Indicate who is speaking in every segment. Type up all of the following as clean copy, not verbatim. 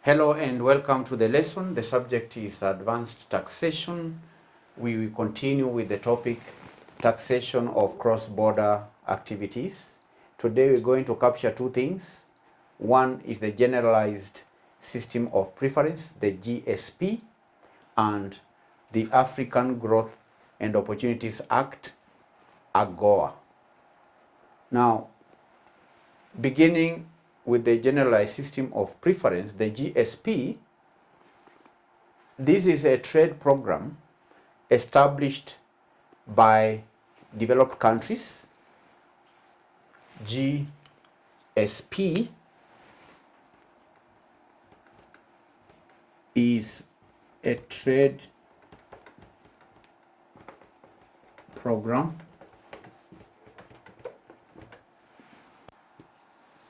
Speaker 1: Hello and welcome to the lesson. The subject is advanced taxation. We will continue with the topic taxation of cross-border activities. Today we're going to capture two things. One is the Generalized System of Preference, the GSP, and the African Growth and Opportunities Act, AGOA. Now, beginning with the Generalized System of Preference, the GSP, this is a trade program established by developed countries. GSP is a trade program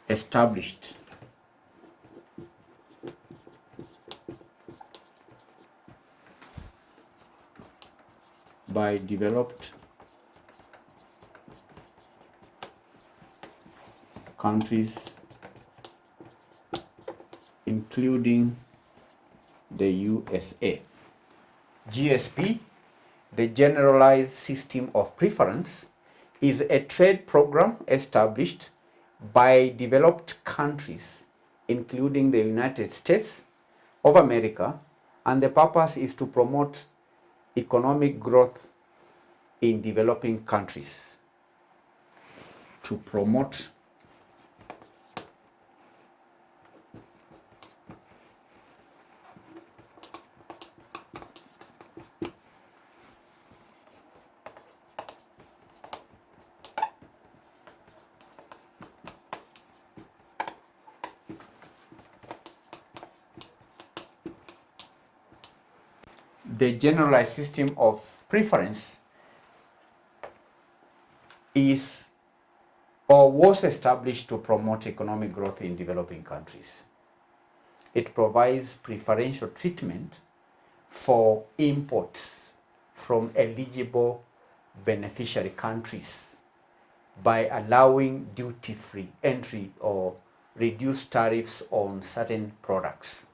Speaker 1: established by developed countries, including the USA. GSP, the Generalized System of Preference, is a trade program established by developed countries, including the United States of America, and the purpose is to promote economic growth in developing countries. To promote the Generalized System of Preference is or was established to promote economic growth in developing countries. It provides preferential treatment for imports from eligible beneficiary countries by allowing duty-free entry or reduced tariffs on certain products.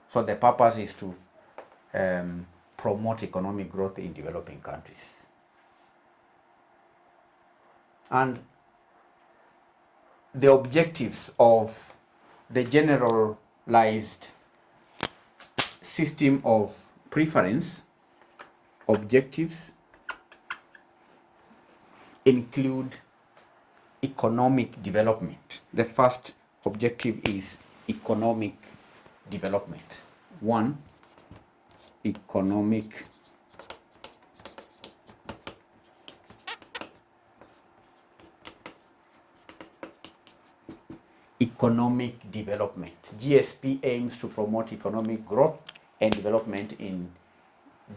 Speaker 1: So the purpose is to promote economic growth in developing countries. And the objectives of the Generalized System of Preference objectives include economic development. The first objective is economic development. One, economic development. GSP aims to promote economic growth and development in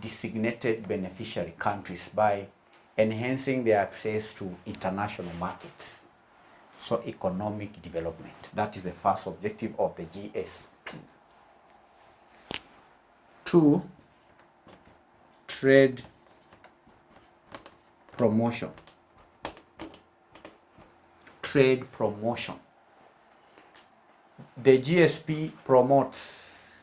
Speaker 1: designated beneficiary countries by enhancing their access to international markets. So economic development, that is the first objective of the GSP. Two, trade promotion. Trade promotion. The GSP promotes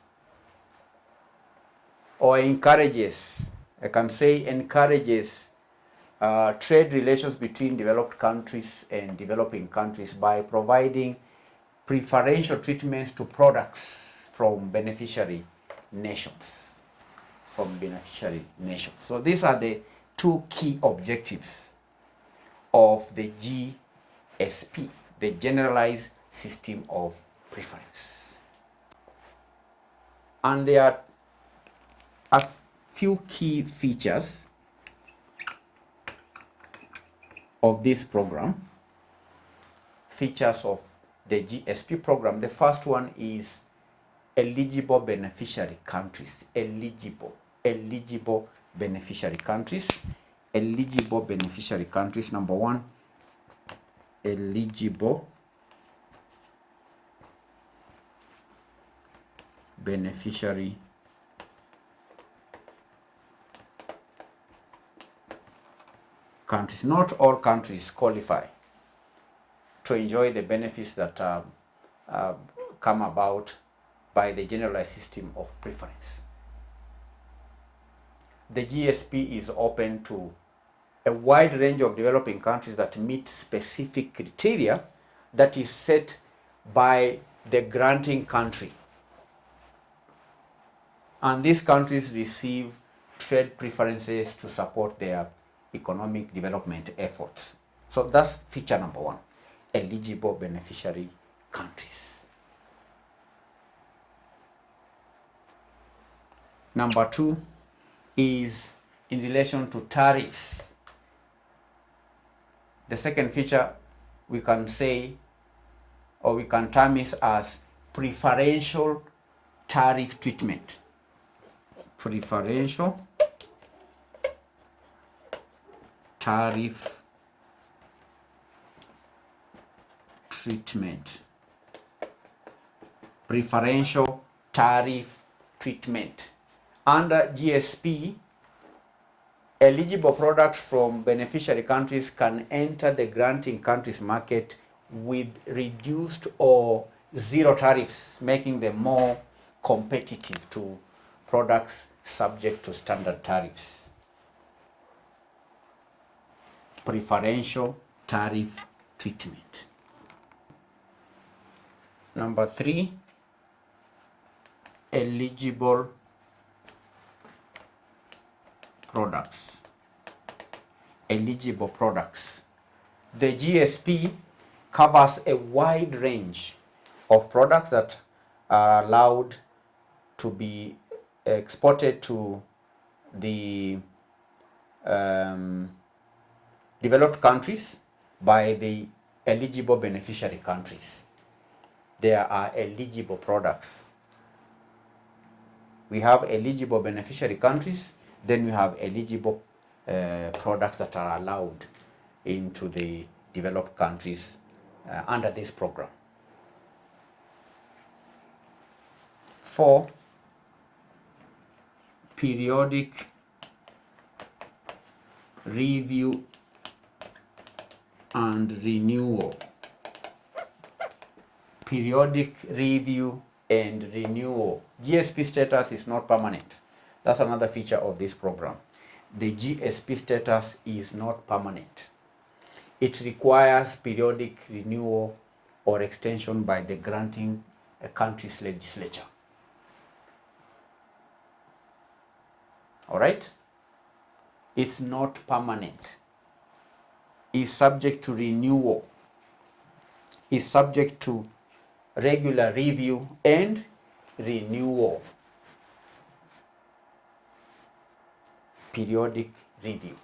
Speaker 1: or encourages, I can say encourages trade relations between developed countries and developing countries by providing preferential treatments to products from beneficiary nations. So these are the two key objectives of the GSP, the Generalized System of Preference. And there are a few key features of this program. Features of the GSP program. The first one is eligible beneficiary countries. Eligible beneficiary countries. Eligible beneficiary countries. Number one, eligible beneficiary countries. Not all countries qualify. to enjoy the benefits that come about by the generalized system of preference. The GSP is open to a wide range of developing countries that meet specific criteria that is set by the granting country. And these countries receive trade preferences to support their economic development efforts. So that's feature number one, eligible beneficiary countries. Number two is in relation to tariffs. The second feature we can say, or we can term it as preferential tariff treatment. Preferential tariff treatment. Preferential tariff treatment. Under GSP, eligible products from beneficiary countries can enter the granting country's market with reduced or zero tariffs, making them more competitive to products subject to standard tariffs. Preferential tariff treatment. Number three, eligible products. Eligible products. The GSP covers a wide range of products that are allowed to be exported to the developed countries by the eligible beneficiary countries. There are eligible products. We have eligible beneficiary countries, then we have eligible products that are allowed into the developed countries under this program. 4, periodic review and renewal. Periodic review and renewal. GSP status is not permanent. That's another feature of this program. The GSP status is not permanent. It requires periodic renewal or extension by the granting country's legislature. All right? It's not permanent. It's subject to renewal. It's subject to regular review and renewal. Periodic review.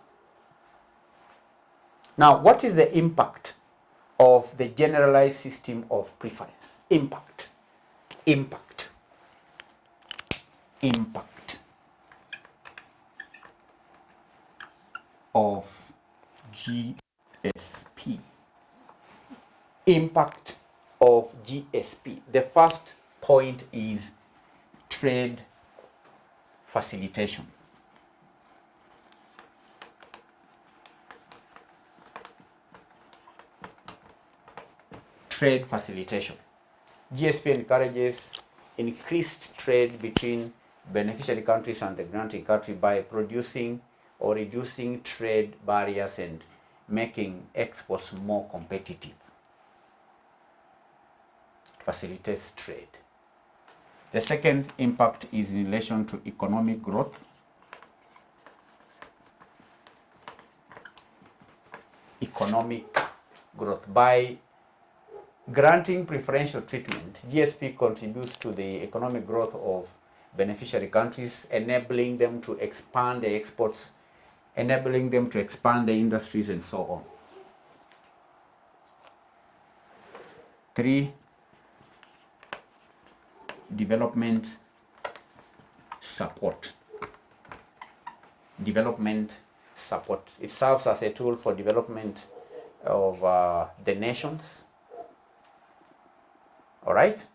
Speaker 1: Now, what is the impact of the generalized system of preference? Impact. Of GSP. Impact of GSP. The first point is trade facilitation. Trade facilitation. GSP encourages increased trade between beneficiary countries and the granting country by producing or reducing trade barriers and making exports more competitive. It facilitates trade. The second impact is in relation to economic growth. Economic growth. By granting preferential treatment, GSP contributes to the economic growth of beneficiary countries, enabling them to expand their exports, enabling them to expand their industries, and so on. 3, development support. Development support. It serves as a tool for development of the nations. All right?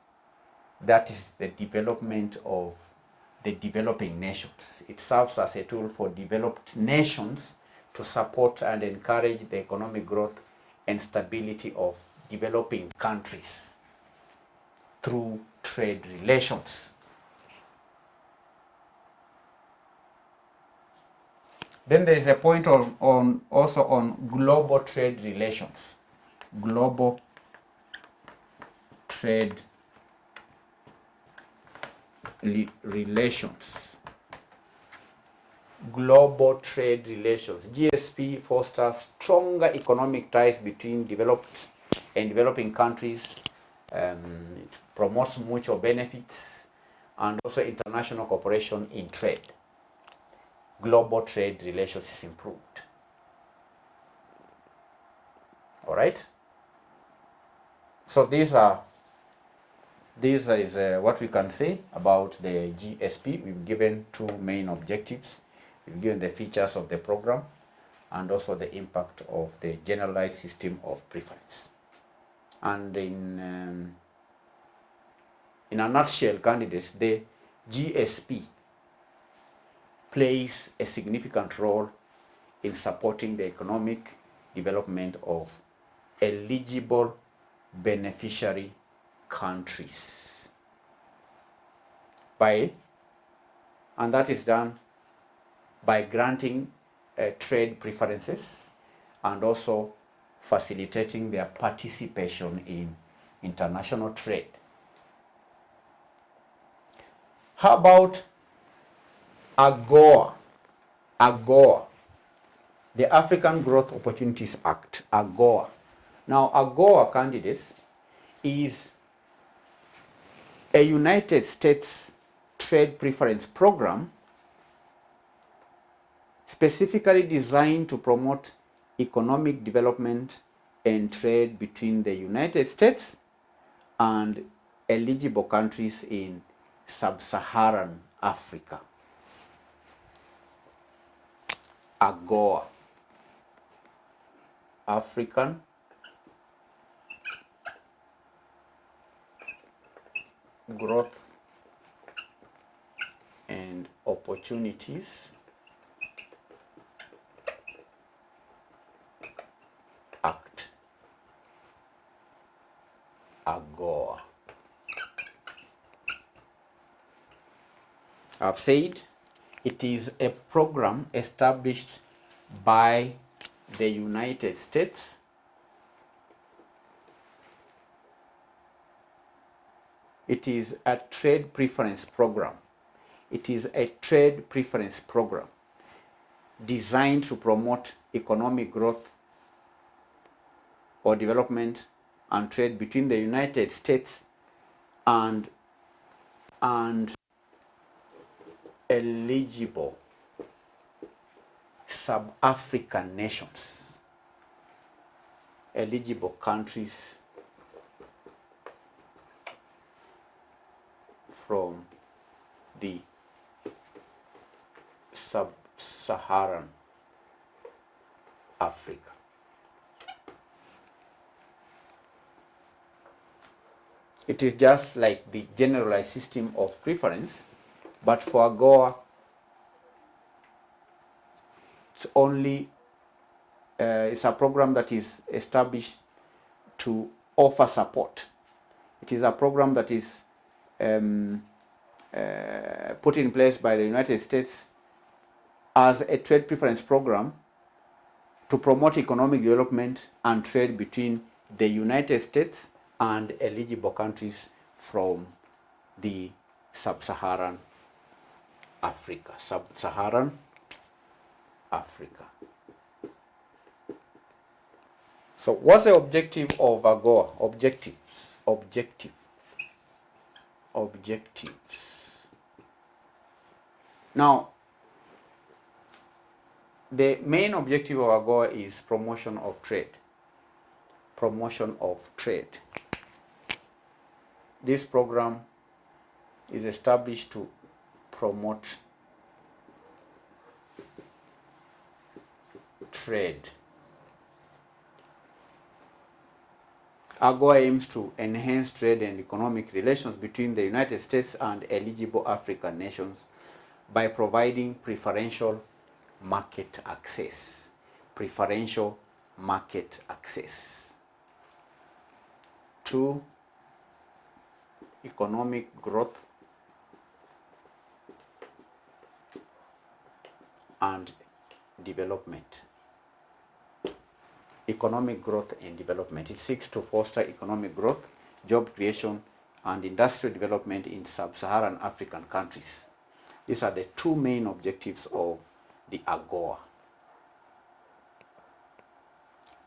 Speaker 1: That is the development of the developing nations. It serves as a tool for developed nations to support and encourage the economic growth and stability of developing countries through trade relations. Then there is a point also on global trade relations. Global trade relations. Global trade relations. GSP fosters stronger economic ties between developed and developing countries. It promotes mutual benefits and also international cooperation in trade. Global trade relations is improved. All right. So this is what we can say about the GSP. We've given two main objectives. We've given the features of the program and also the impact of the generalized system of preference. And in a nutshell, candidates, the GSP plays a significant role in supporting the economic development of eligible beneficiary countries and that is done by granting trade preferences and also facilitating their participation in international trade. How about AGOA? AGOA, the African Growth Opportunities Act, AGOA. Now, AGOA, candidates, is a United States trade preference program specifically designed to promote economic development and trade between the United States and eligible countries in sub-Saharan Africa. AGOA, African Growth and Opportunities Act, AGOA. I've said it is a program established by the United States It is a trade preference program. It is a trade preference program designed to promote economic growth or development and trade between the United States and eligible sub-African nations, eligible countries from the sub-Saharan Africa. It is just like the generalized system of preference, but for AGOA, it's a program that is established to offer support. It is a program that is put in place by the United States as a trade preference program to promote economic development and trade between the United States and eligible countries from the sub-Saharan Africa. Sub-Saharan Africa. So what's the objective of AGOA? Objectives. Now, the main objective of AGOA is promotion of trade. Promotion of trade. This program is established to promote trade. AGOA aims to enhance trade and economic relations between the United States and eligible African nations by providing preferential market access. Preferential market access. 2. Economic growth and development. Economic growth and development. It seeks to foster economic growth, job creation, and industrial development in sub-Saharan African countries. These are the two main objectives of the AGOA.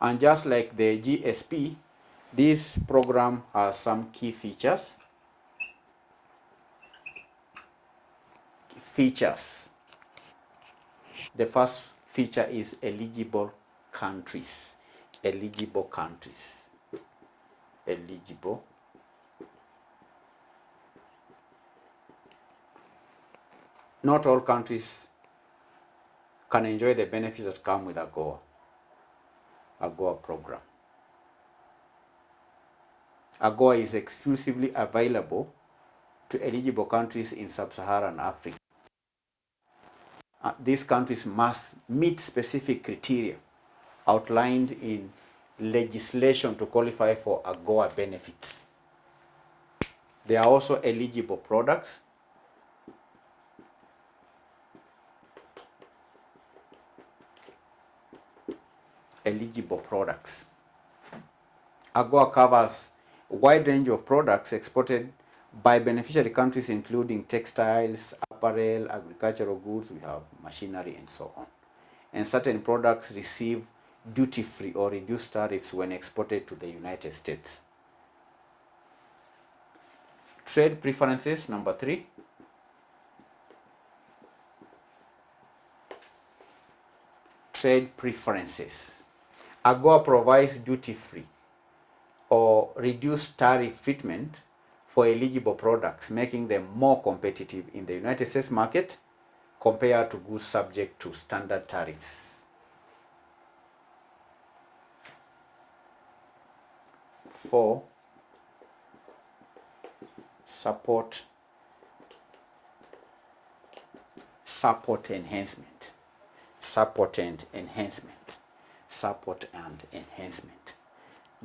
Speaker 1: And just like the GSP, this program has some key features. The first feature is eligible countries. Eligible countries. Eligible. Not all countries can enjoy the benefits that come with AGOA program. AGOA is exclusively available to eligible countries in sub-Saharan Africa. These countries must meet specific criteria outlined in legislation to qualify for AGOA benefits. There are also eligible products. Eligible products. AGOA covers a wide range of products exported by beneficiary countries, including textiles, apparel, agricultural goods, we have machinery, and so on. And certain products receive duty-free or reduced tariffs when exported to the United States. Trade preferences, number 3. Trade preferences. AGOA provides duty-free or reduced tariff treatment for eligible products, making them more competitive in the United States market compared to goods subject to standard tariffs. 4. Support enhancement. Support and enhancement.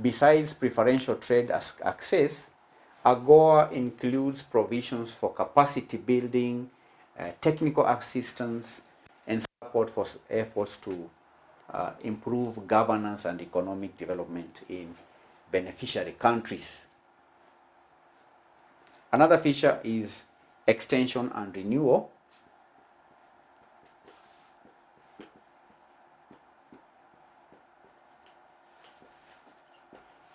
Speaker 1: Besides preferential trade access, AGOA includes provisions for capacity building, technical assistance, and support for efforts to improve governance and economic development in beneficiary countries. Another feature is extension and renewal.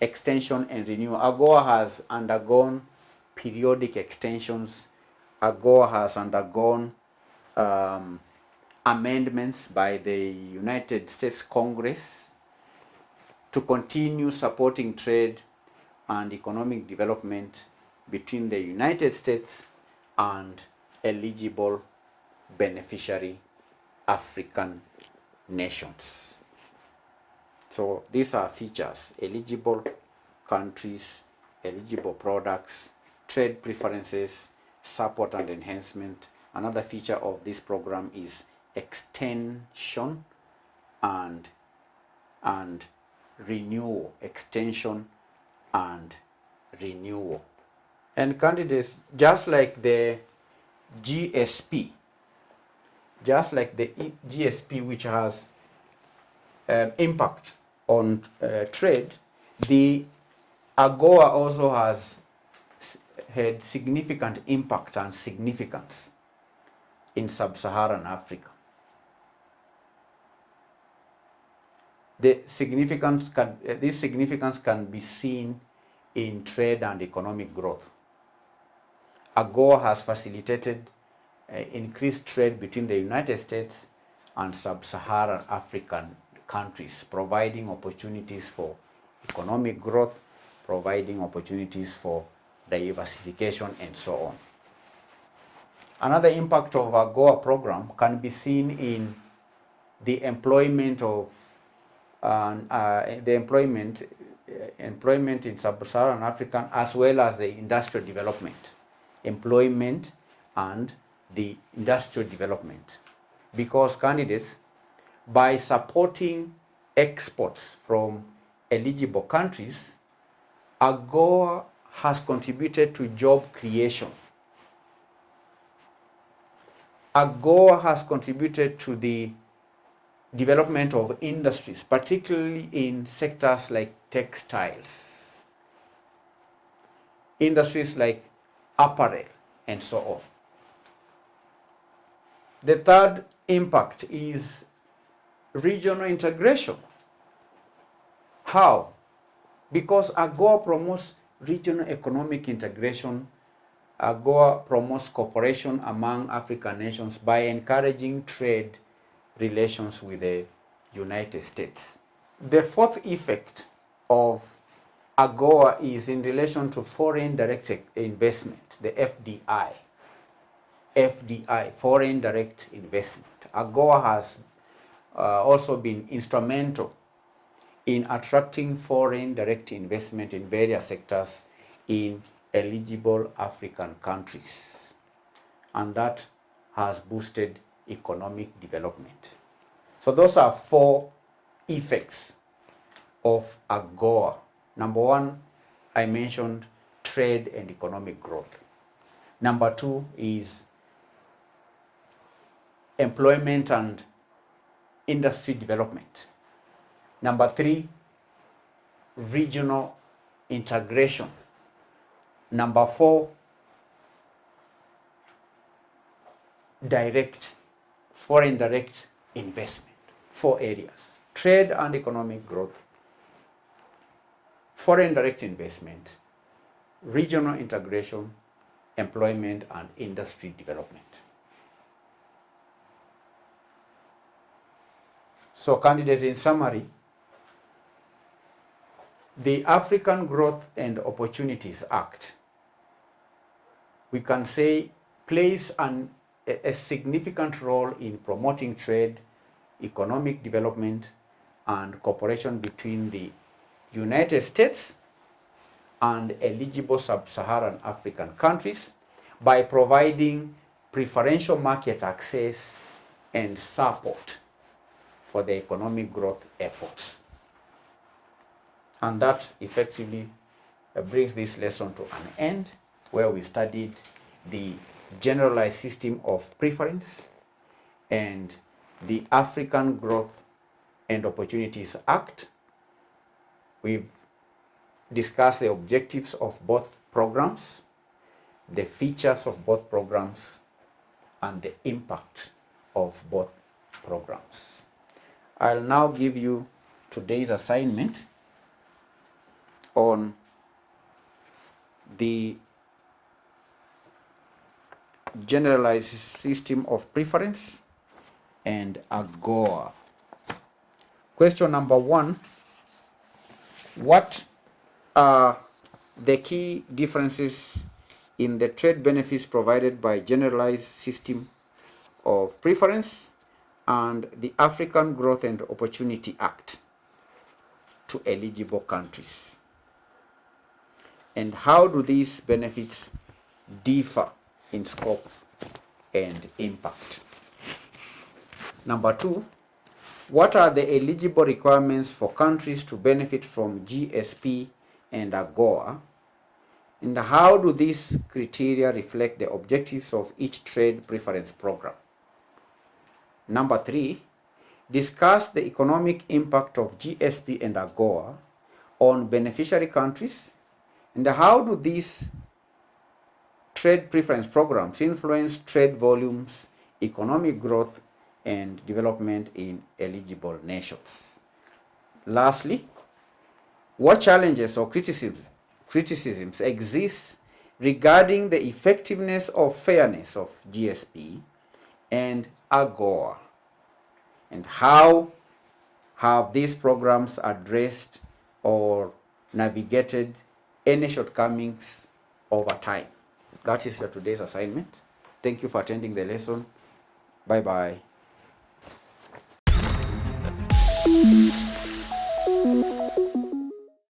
Speaker 1: Extension and renewal. AGOA has undergone periodic extensions. AGOA has undergone amendments by the United States Congress to continue supporting trade and economic development between the United States and eligible beneficiary African nations. So these are features: eligible countries, eligible products, trade preferences, support and enhancement. Another feature of this program is extension and renewal. Extension and renewal. And candidates, just like the GSP, which has impact on trade, the AGOA also has had significant impact and significance in sub-Saharan Africa. This significance can be seen in trade and economic growth. AGOA has facilitated increased trade between the United States and sub-Saharan African countries, providing opportunities for economic growth, providing opportunities for diversification, and so on. Another impact of AGOA program can be seen in the employment of employment in sub-Saharan Africa, as well as the industrial development. Employment and the industrial development. Because candidates, by supporting exports from eligible countries, AGOA has contributed to job creation. AGOA has contributed to the development of industries, particularly in sectors like textiles, industries like apparel, and so on. The third impact is regional integration. How? Because AGOA promotes regional economic integration. AGOA promotes cooperation among African nations by encouraging trade relations with the United States. The fourth effect of AGOA is in relation to foreign direct investment, the FDI. FDI, foreign direct investment. AGOA has also been instrumental in attracting foreign direct investment in various sectors in eligible African countries, and that has boosted economic development. So those are 4 effects of AGOA. Number 1, I mentioned trade and economic growth. Number 2 is employment and industry development. Number 3, regional integration. Number 4, foreign direct investment. 4 areas: trade and economic growth, foreign direct investment, regional integration, employment and industry development. So candidates, in summary, the African Growth and Opportunities Act, we can say, plays a significant role in promoting trade, economic development, and cooperation between the United States and eligible sub-Saharan African countries by providing preferential market access and support for the economic growth efforts. And that effectively brings this lesson to an end, where we studied the Generalized System of Preference and the African Growth and Opportunities Act. We've discussed the objectives of both programs, the features of both programs, and the impact of both programs. I'll now give you today's assignment on the Generalized System of Preference and AGOA. Question number 1: what are the key differences in the trade benefits provided by Generalized System of Preference and the African Growth and Opportunity Act to eligible countries? And how do these benefits differ in scope and impact? Number 2, what are the eligible requirements for countries to benefit from GSP and AGOA? And how do these criteria reflect the objectives of each trade preference program? Number 3, discuss the economic impact of GSP and AGOA on beneficiary countries, and how do these trade preference programs influence trade volumes, economic growth, and development in eligible nations? Lastly, what challenges or criticisms exist regarding the effectiveness or fairness of GSP and AGOA, and how have these programs addressed or navigated any shortcomings over time? That is your today's assignment. Thank you for attending the lesson. Bye-bye.